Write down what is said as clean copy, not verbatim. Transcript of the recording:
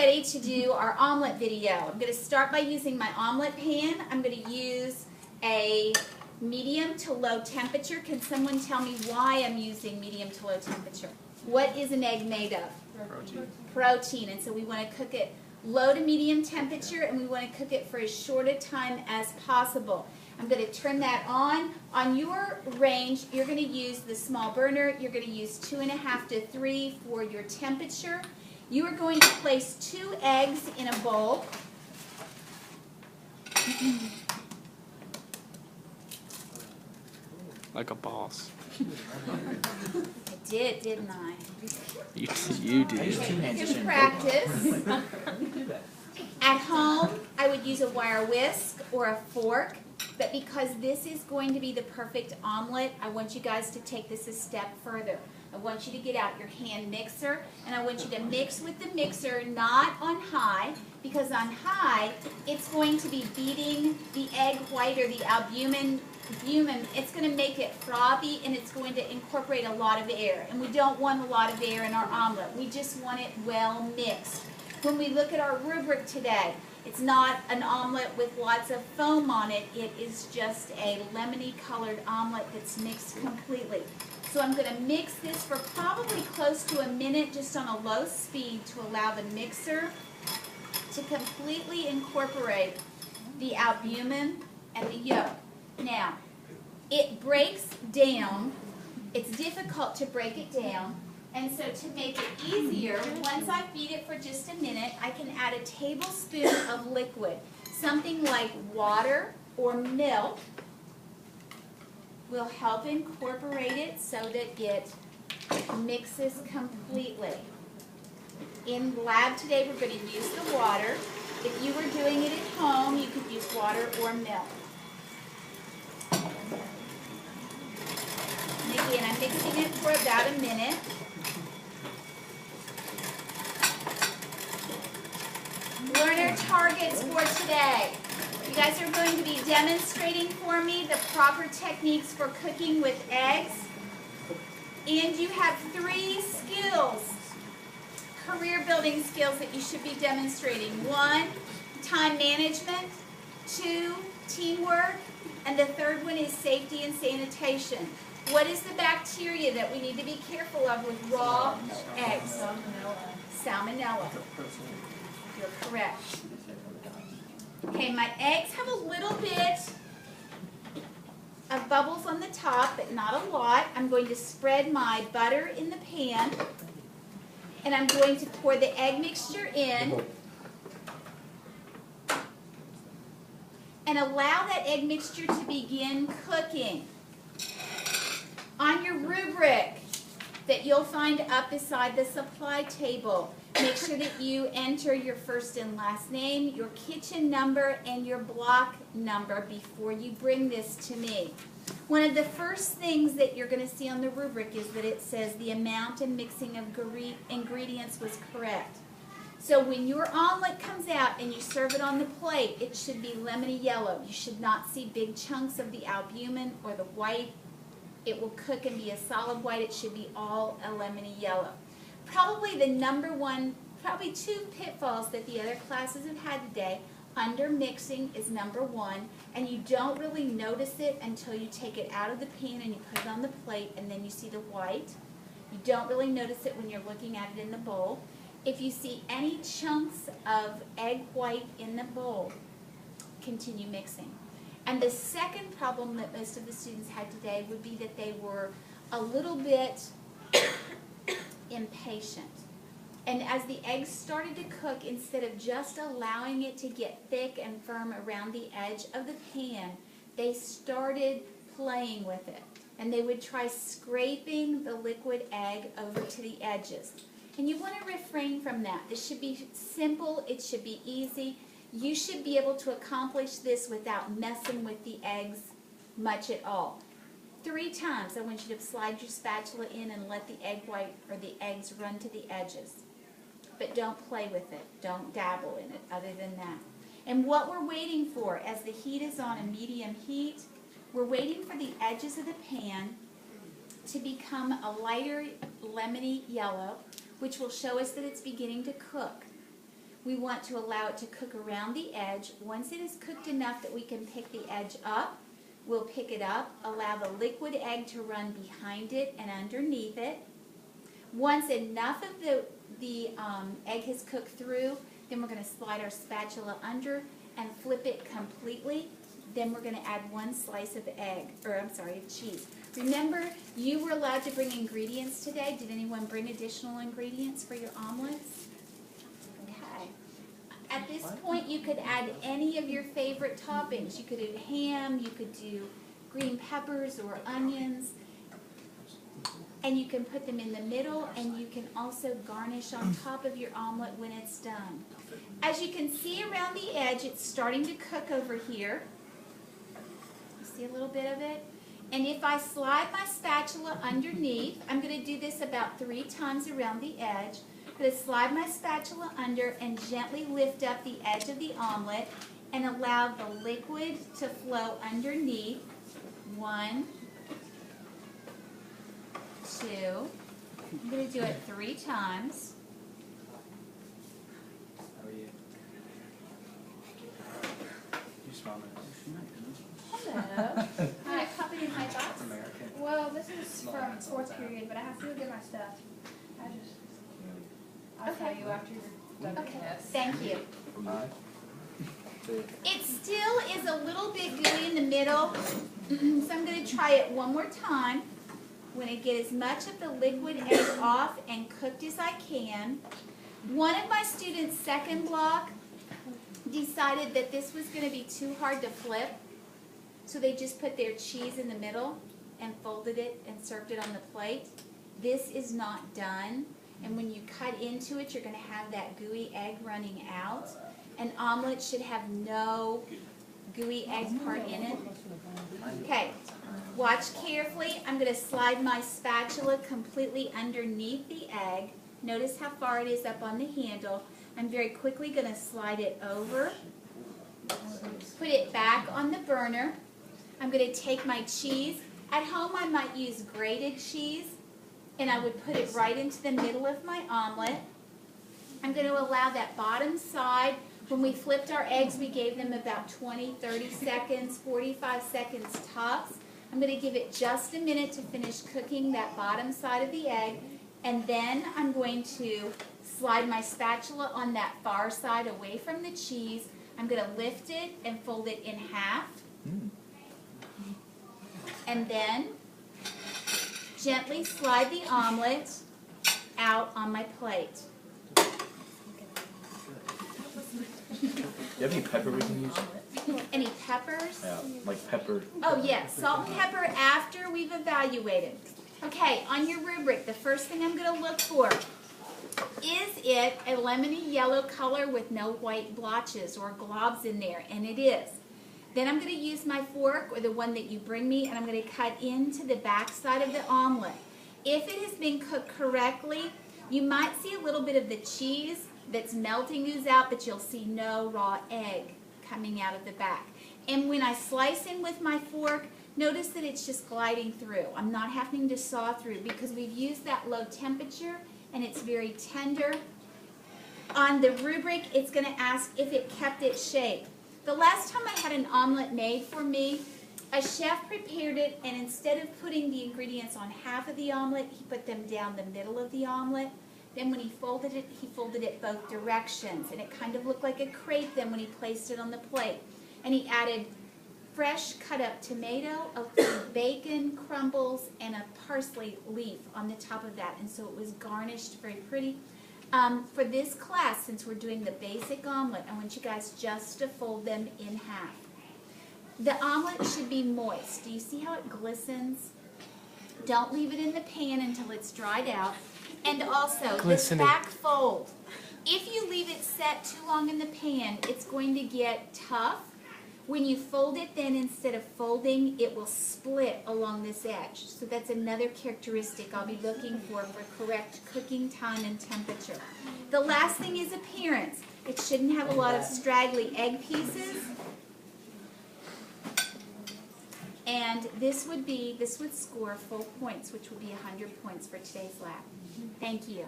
ready to do our omelet video. I'm going to start by using my omelet pan. I'm going to use a medium to low temperature. Can someone tell me why I'm using medium to low temperature? What is an egg made of? Protein. Protein. And so we want to cook it low to medium temperature, and we want to cook it for as short a time as possible. I'm going to turn that on. On your range, you're going to use the small burner. You're going to use 2.5 to 3 for your temperature. You are going to place 2 eggs in a bowl. Like a boss. I did, didn't I? You did. You can practice. At home, I would use a wire whisk or a fork, but because this is going to be the perfect omelet, I want you guys to take this a step further. I want you to get out your hand mixer, and I want you to mix with the mixer, not on high, because on high, it's going to be beating the egg white or the albumin. It's going to make it frothy, and it's going to incorporate a lot of air, and we don't want a lot of air in our omelet. We just want it well mixed. When we look at our rubric today, it's not an omelet with lots of foam on it. It is just a lemony colored omelet that's mixed completely. So I'm going to mix this for probably close to a minute just on a low speed to allow the mixer to completely incorporate the albumin and the yolk. Now, it breaks down. It's difficult to break it down. And so to make it easier, once I feed it for just a minute, I can add a tablespoon of liquid. Something like water or milk will help incorporate it so that it mixes completely. In the lab today, we're going to use the water. If you were doing it at home, you could use water or milk. And again, I'm mixing it for about a minute. Learner targets for today. You guys are going to be demonstrating for me the proper techniques for cooking with eggs. And you have 3 skills, career building skills that you should be demonstrating. 1, time management. 2, teamwork. And the third one is safety and sanitation. What is the bacteria that we need to be careful of with raw eggs? Salmonella. You're correct. Okay, my eggs have a little bit of bubbles on the top, but not a lot. I'm going to spread my butter in the pan, and I'm going to pour the egg mixture in, and allow that egg mixture to begin cooking. On your rubric that you'll find up beside the supply table, make sure that you enter your first and last name, your kitchen number, and your block number before you bring this to me. One of the first things that you're going to see on the rubric is that it says the amount and mixing of ingredients was correct. So when your omelet comes out and you serve it on the plate, it should be lemony yellow. You should not see big chunks of the albumin or the white. It will cook and be a solid white. It should be all a lemony yellow. Probably the number one, probably 2 pitfalls that the other classes have had today, under mixing is number 1, and you don't really notice it until you take it out of the pan and you put it on the plate and then you see the white. You don't really notice it when you're looking at it in the bowl. If you see any chunks of egg white in the bowl, continue mixing. And the second problem that most of the students had today would be that they were a little bit impatient. And as the eggs started to cook, instead of just allowing it to get thick and firm around the edge of the pan, they started playing with it. And they would try scraping the liquid egg over to the edges. And you want to refrain from that. This should be simple. It should be easy. You should be able to accomplish this without messing with the eggs much at all. 3 times I want you to slide your spatula in and let the egg white or the eggs run to the edges. But don't play with it. Don't dabble in it other than that. And what we're waiting for, as the heat is on a medium heat, we're waiting for the edges of the pan to become a lighter lemony yellow, which will show us that it's beginning to cook. We want to allow it to cook around the edge. Once it is cooked enough that we can pick the edge up, we'll pick it up, allow the liquid egg to run behind it and underneath it. Once enough of the egg has cooked through, then we're going to slide our spatula under and flip it completely. Then we're going to add one slice of of cheese. Remember, you were allowed to bring ingredients today. Did anyone bring additional ingredients for your omelets? Okay. At this point, you could add any of your favorite toppings. You could add ham, you could do green peppers or onions, and you can put them in the middle, and you can also garnish on top of your omelet when it's done. As you can see around the edge, it's starting to cook over here. You see a little bit of it? And if I slide my spatula underneath, I'm going to do this about 3 times around the edge. I'm going to slide my spatula under and gently lift up the edge of the omelet and allow the liquid to flow underneath. 1, 2. I'm going to do it 3 times. How are you? You smell nice. Hello. Hi, copied in my box. American. Well, this is from 4th period, but I have to go get my stuff. I'll tell you after you're done. Okay, thank you. Hi. It still is a little bit gooey in the middle, so I'm going to try it one more time. I'm going to get as much of the liquid egg off and cooked as I can. One of my students' second block decided that this was going to be too hard to flip, so they just put their cheese in the middle and folded it and served it on the plate. This is not done, and when you cut into it, you're going to have that gooey egg running out. An omelet should have no gooey egg part in it. Okay, watch carefully. I'm going to slide my spatula completely underneath the egg. Notice how far it is up on the handle. I'm very quickly going to slide it over, put it back on the burner. I'm going to take my cheese. At home I might use grated cheese, and I would put it right into the middle of my omelet. I'm going to allow that bottom side. When we flipped our eggs, we gave them about 20, 30 seconds, 45 seconds tops. I'm going to give it just a minute to finish cooking that bottom side of the egg, and then I'm going to slide my spatula on that far side away from the cheese. I'm going to lift it and fold it in half. And then gently slide the omelet out on my plate. Do you have any pepper we can use? Any peppers? Yeah, like pepper. Oh yes, salt and pepper after we've evaluated. Okay, on your rubric, the first thing I'm going to look for, is it a lemony yellow color with no white blotches or globs in there? And it is. Then I'm going to use my fork, or the one that you bring me, and I'm going to cut into the back side of the omelet. If it has been cooked correctly, you might see a little bit of the cheese that's melting ooze out, but you'll see no raw egg coming out of the back. And when I slice in with my fork, notice that it's just gliding through. I'm not having to saw through because we've used that low temperature and it's very tender. On the rubric, it's going to ask if it kept its shape. The last time I had an omelet made for me, a chef prepared it, and instead of putting the ingredients on half of the omelet, he put them down the middle of the omelet. Then when he folded it both directions, and it kind of looked like a crepe then when he placed it on the plate. And he added fresh cut up tomato, bacon, crumbles, and a parsley leaf on the top of that, and so it was garnished very pretty. For this class, since we're doing the basic omelet, I want you guys just to fold them in half. The omelet should be moist. Do you see how it glistens? Don't leave it in the pan until it's dried out. And also, this back fold, if you leave it set too long in the pan, it's going to get tough. When you fold it, then instead of folding, it will split along this edge. So that's another characteristic I'll be looking for correct cooking time and temperature. The last thing is appearance. It shouldn't have a lot of straggly egg pieces. And this would score full points, which would be 100 points for today's lab. Thank you.